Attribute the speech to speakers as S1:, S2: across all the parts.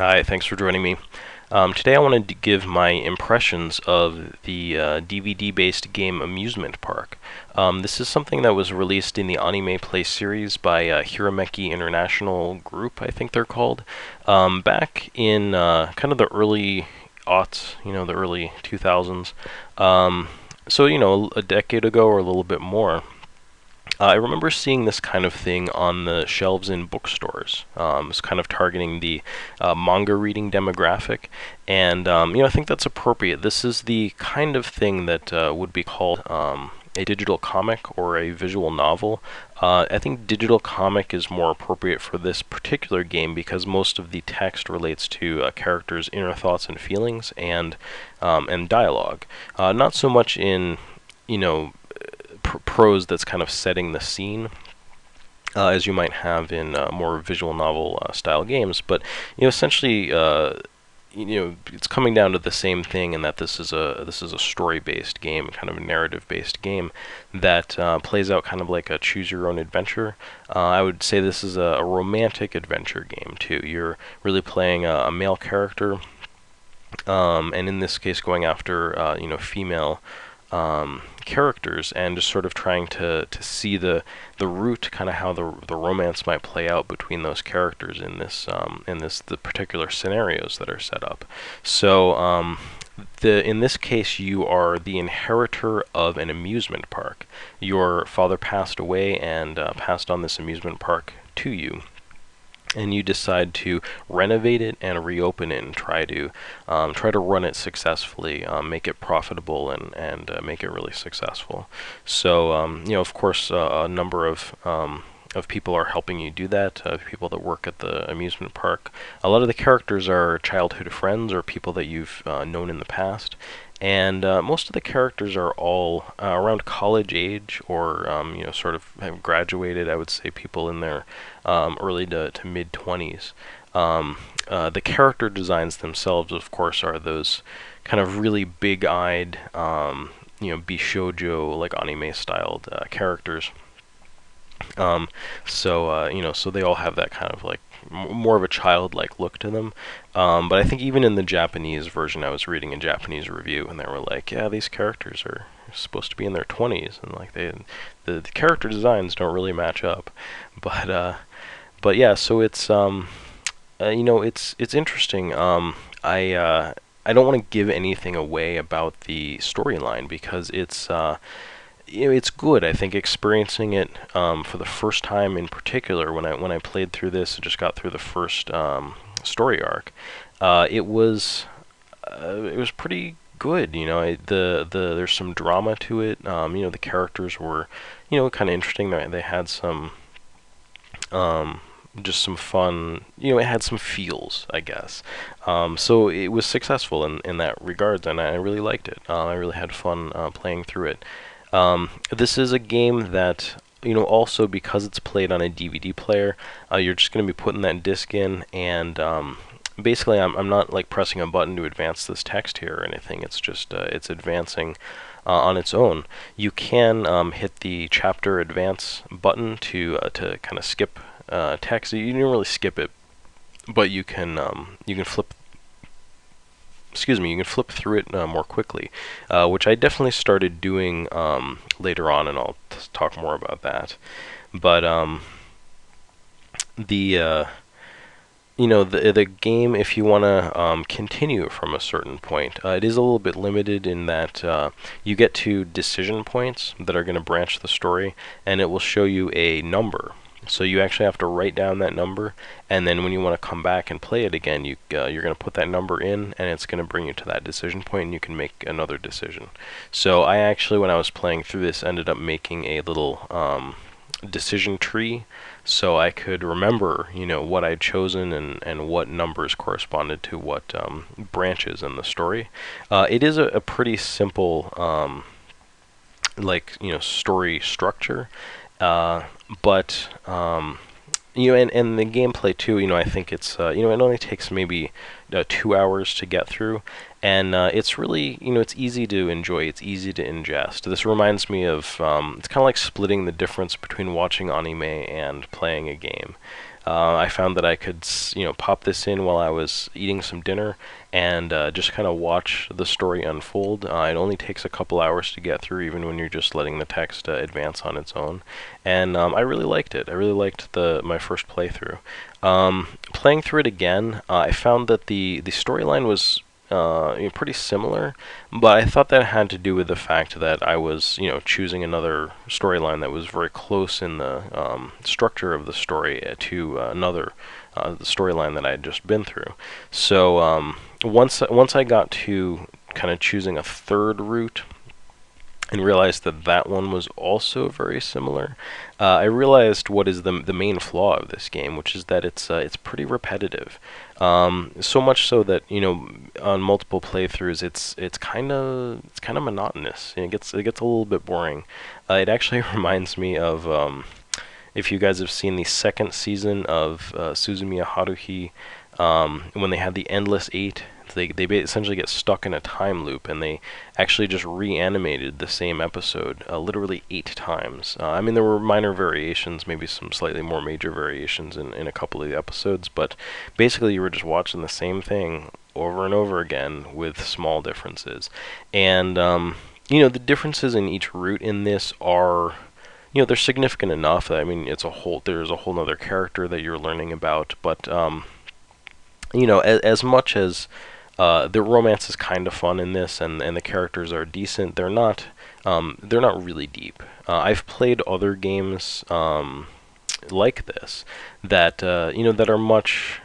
S1: Hi, thanks for joining me. Today I wanted to give my impressions of the DVD-based game Amusement Park. This is something that was released in the AnimePlay series by Hirameki International Group, I think they're called, back in kind of the early aughts, the early 2000s. So, a decade ago or a little bit more. I remember seeing this kind of thing on the shelves in bookstores. It's kind of targeting the manga reading demographic, and I think that's appropriate. This is the kind of thing that would be called a digital comic or a visual novel. I think digital comic is more appropriate for this particular game because most of the text relates to characters' inner thoughts and feelings and dialogue. Not so much in prose that's kind of setting the scene, as you might have in more visual novel style games. But essentially, it's coming down to the same thing, in that this is a story-based game, kind of a narrative-based game that plays out kind of like a choose-your-own-adventure. I would say this is a romantic adventure game too. You're really playing a male character, and in this case, going after female characters, and just sort of trying to see the route, kind of how the romance might play out between those characters in the particular scenarios that are set up. So in this case, you are the inheritor of an amusement park. Your father passed away and passed on this amusement park to you, and you decide to renovate it and reopen it and try to run it successfully, make it profitable, and make it really successful. So of course, a number of people are helping you do that. People that work at the amusement park. A lot of the characters are childhood friends or people that you've known in the past. And most of the characters are all around college age, or sort of have graduated. I would say people in their early to mid 20s. The character designs themselves, of course, are those kind of really big-eyed, bishoujo, like anime-styled characters. So they all have that kind of like more of a childlike look to them. But I think even in the Japanese version, I was reading a Japanese review, and they were like, "Yeah, these characters are supposed to be in their 20s, and like the character designs don't really match up." But yeah, so it's it's interesting. I don't want to give anything away about the storyline because it's good. I think experiencing it for the first time, in particular, when I played through this, I just got through the first story arc. It was pretty good. There's some drama to it. The characters were kind of interesting. They had some just some fun. It had some feels, I guess. So it was successful in that regard, and I really liked it. I really had fun playing through it. This is a game that, also because it's played on a DVD player, you're just going to be putting that disc in, and basically I'm not like pressing a button to advance this text here or anything. It's just it's advancing on its own. You can hit the chapter advance button to kind of skip text. You don't really skip it, but you can flip. Excuse me, you can flip through it more quickly, which I definitely started doing later on, and I'll talk more about that. But the the game, if you want to continue from a certain point, it is a little bit limited in that you get to decision points that are going to branch the story, and it will show you a number. So you actually have to write down that number, and then when you want to come back and play it again, you're going to put that number in, and it's going to bring you to that decision point, and you can make another decision. So I actually, when I was playing through this, ended up making a little decision tree, so I could remember, what I'd chosen and what numbers corresponded to what branches in the story. It is a pretty simple, story structure. But and the gameplay too. I think it's it only takes maybe 2 hours to get through, and it's really it's easy to enjoy. It's easy to ingest. This reminds me of it's kind of like splitting the difference between watching anime and playing a game. I found that I could, pop this in while I was eating some dinner and just kind of watch the story unfold. It only takes a couple hours to get through, even when you're just letting the text advance on its own. And I really liked it. I really liked my first playthrough. Playing through it again, I found that the storyline was pretty similar, but I thought that had to do with the fact that I was, choosing another storyline that was very close in the structure of the story to another storyline that I had just been through. So once I got to kind of choosing a third route and realized that that one was also very similar, I realized what is the main flaw of this game, which is that it's pretty repetitive. So much so that on multiple playthroughs, it's kind of monotonous. It gets a little bit boring. It actually reminds me of if you guys have seen the second season of Suzumiya Haruhi, when they had the Endless Eight. They essentially get stuck in a time loop, and they actually just reanimated the same episode literally 8 times. I mean, there were minor variations, maybe some slightly more major variations in a couple of the episodes, but basically you were just watching the same thing over and over again with small differences. And the differences in each route in this are, they're significant enough. I mean, there's a whole other character that you're learning about, but as much as the romance is kind of fun in this, and the characters are decent, they're not really deep. I've played other games like this that that are much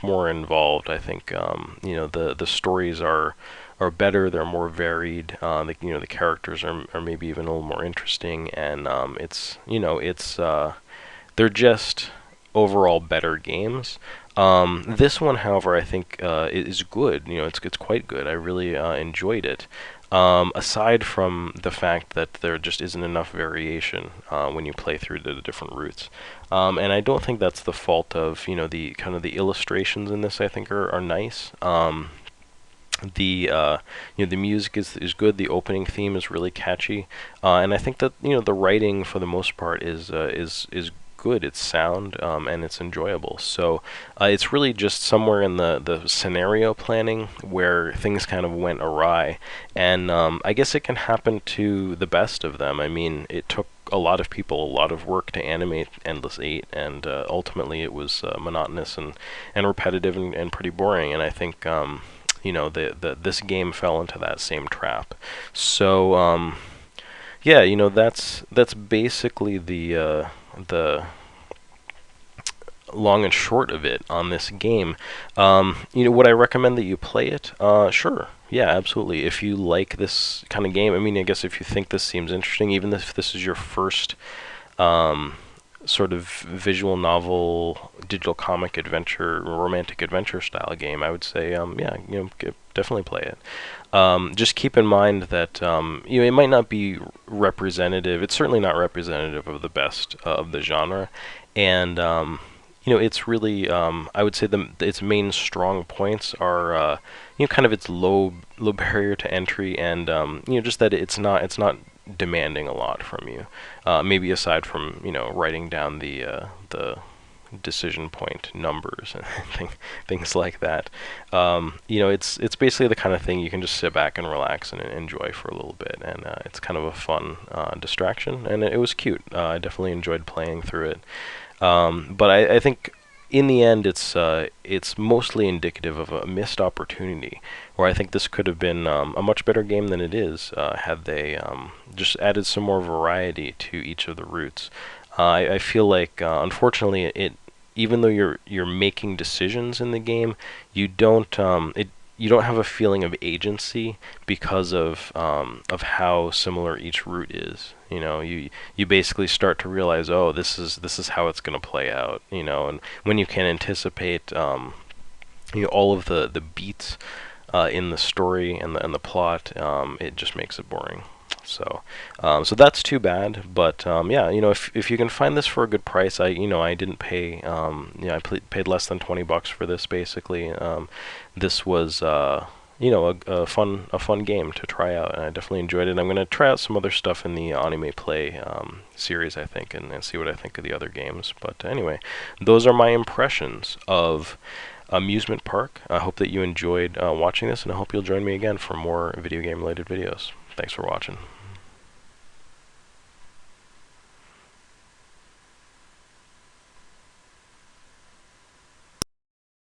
S1: more involved. I think the stories are better. They're more varied. The characters are maybe even a little more interesting, and they're just overall better games. This one, however, I think is good. It's quite good. I really enjoyed it. Aside from the fact that there just isn't enough variation when you play through the different routes, and I don't think that's the fault of the kind of the illustrations in this. I think are nice. The music is good. The opening theme is really catchy, and I think that the writing for the most part is good. It's sound, and it's enjoyable. So it's really just somewhere in the scenario planning where things kind of went awry, and I guess it can happen to the best of them. I mean, it took a lot of people a lot of work to animate Endless Eight, and ultimately it was monotonous and repetitive and pretty boring. And I think this game fell into that same trap. So yeah, that's basically the long and short of it on this game. Would I recommend that you play it? Sure. Yeah, absolutely. If you like this kind of game, I mean, I guess if you think this seems interesting, even if this is your first sort of visual novel, digital comic adventure, romantic adventure style game, I would say, yeah, definitely play it. Just keep in mind that it might not be representative. It's certainly not representative of the best of the genre, and it's really, I would say its main strong points are kind of its low barrier to entry, and just that it's not demanding a lot from you. Maybe aside from writing down the decision point numbers and things like that. It's basically the kind of thing you can just sit back and relax and enjoy for a little bit, and it's kind of a fun distraction, and it was cute. I definitely enjoyed playing through it. But I think in the end, it's mostly indicative of a missed opportunity, where I think this could have been a much better game than it is had they just added some more variety to each of the routes. I feel like, unfortunately, even though you're making decisions in the game, you don't have a feeling of agency because of how similar each route is. You basically start to realize, oh, this is how it's going to play out. And when you can anticipate all of the beats in the story and the plot, it just makes it boring. So that's too bad. But yeah, if you can find this for a good price, I didn't pay. I paid less than $20 for this basically. This was you know, a fun game to try out, and I definitely enjoyed it. I'm gonna try out some other stuff in the AnimePlay series, I think, and see what I think of the other games. But anyway, those are my impressions of Amusement Park. I hope that you enjoyed watching this, and I hope you'll join me again for more video game related videos. Thanks for watching.